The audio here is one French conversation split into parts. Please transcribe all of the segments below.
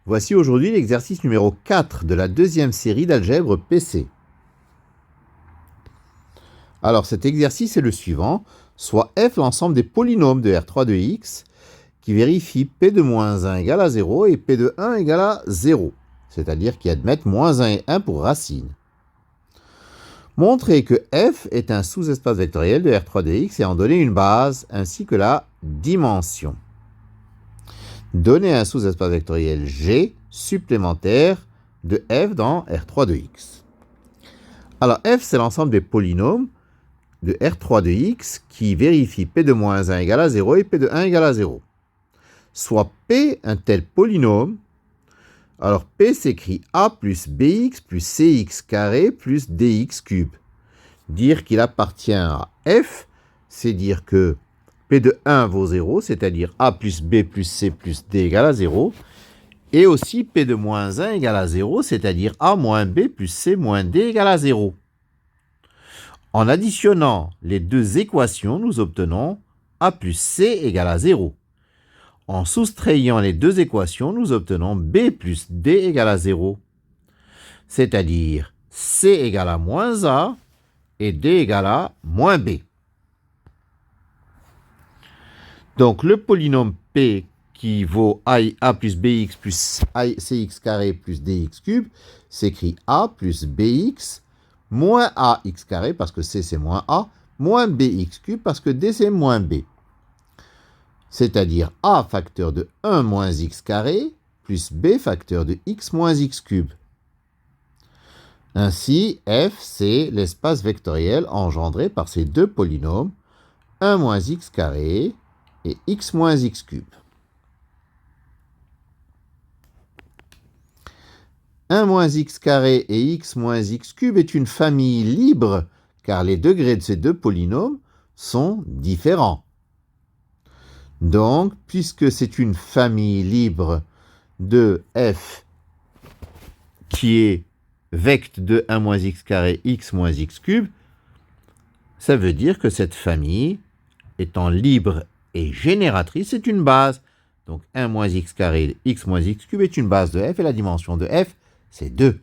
Voici aujourd'hui l'exercice numéro 4 de la deuxième série d'algèbre PC. Alors cet exercice est le suivant, soit f l'ensemble des polynômes de R3 de x qui vérifient p de moins 1 égale à 0 et p de 1 égale à 0, c'est-à-dire qui admettent moins 1 et 1 pour racine. Montrez que f est un sous-espace vectoriel de R3 de x et en donner une base ainsi que la dimension. Donnez un sous-espace vectoriel G supplémentaire de f dans R3 de x. Alors f c'est l'ensemble des polynômes de R3 de x qui vérifient p de moins 1 égale à 0 et p de 1 égale à 0. Soit p un tel polynôme, alors p s'écrit a plus bx plus cx carré plus dx cube. Dire qu'il appartient à f, c'est dire que p de 1 vaut 0, c'est-à-dire a plus b plus c plus d égale à 0, et aussi p de moins 1 égale à 0, c'est-à-dire a moins b plus c moins d égale à 0. En additionnant les deux équations, nous obtenons a plus c égale à 0. En soustrayant les deux équations, nous obtenons b plus d égale à 0. C'est-à-dire c égale à moins a et d égale à moins b. Donc le polynôme p qui vaut a plus bx plus cx carré plus dx cube s'écrit a plus bx moins ax carré parce que c c'est moins a, moins bx cube parce que d c'est moins b. C'est-à-dire a facteur de 1 moins x carré plus b facteur de x moins x cube. Ainsi, f c'est l'espace vectoriel engendré par ces deux polynômes 1 moins x carré et x moins x cube. 1 moins x carré et x moins x cube est une famille libre car les degrés de ces deux polynômes sont différents. Donc, puisque c'est une famille libre de f qui est vecte de 1 moins x carré x moins x cube, ça veut dire que cette famille, étant libre et génératrice, c'est une base. Donc 1 moins x carré x moins x cube est une base de f et la dimension de f, c'est 2.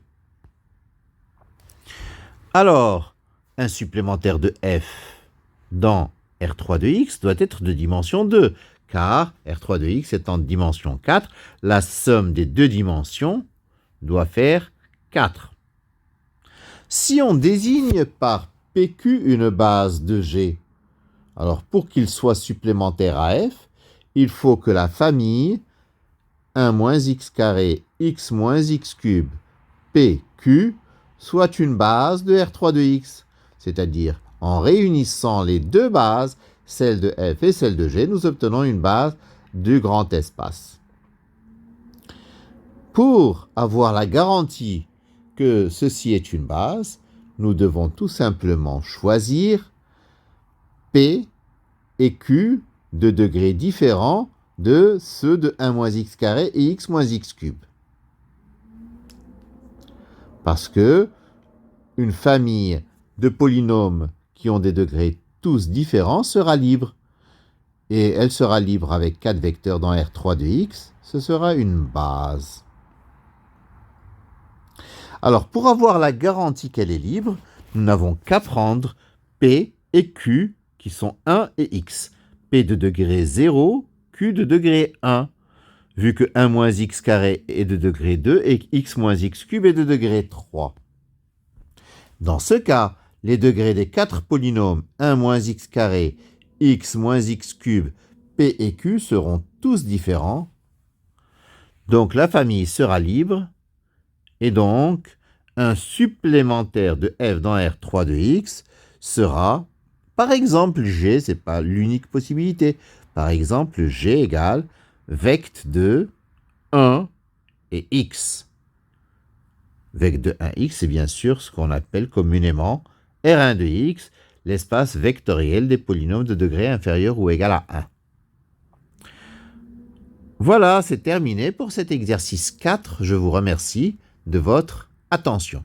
Alors, un supplémentaire de f dans R3 de x doit être de dimension 2, car R3 de x étant de dimension 4, la somme des deux dimensions doit faire 4. Si on désigne par PQ une base de G, alors pour qu'il soit supplémentaire à f, il faut que la famille 1 moins x carré x moins x cube PQ soit une base de R3 de x, c'est-à-dire en réunissant les deux bases, celle de f et celle de g, nous obtenons une base du grand espace. Pour avoir la garantie que ceci est une base, nous devons tout simplement choisir P et Q de degrés différents de ceux de 1 moins x carré et x moins x cube. Parce que une famille de polynômes qui ont des degrés tous différents sera libre. Et elle sera libre avec 4 vecteurs dans R3 de x, ce sera une base. Alors, pour avoir la garantie qu'elle est libre, nous n'avons qu'à prendre P et Q qui sont 1 et x. P de degré 0, Q de degré 1, vu que 1 moins x carré est de degré 2 et x moins x cube est de degré 3. Dans ce cas, les degrés des 4 polynômes 1 moins x carré, x moins x cube, p et q seront tous différents. Donc la famille sera libre et donc un supplémentaire de f dans R3 de x sera, par exemple, g, ce n'est pas l'unique possibilité, par exemple, g égale vecte de 1 et x. Vecte de 1x, c'est bien sûr ce qu'on appelle communément R1 de x, l'espace vectoriel des polynômes de degré inférieur ou égal à 1. Voilà, c'est terminé pour cet exercice 4. Je vous remercie de votre attention.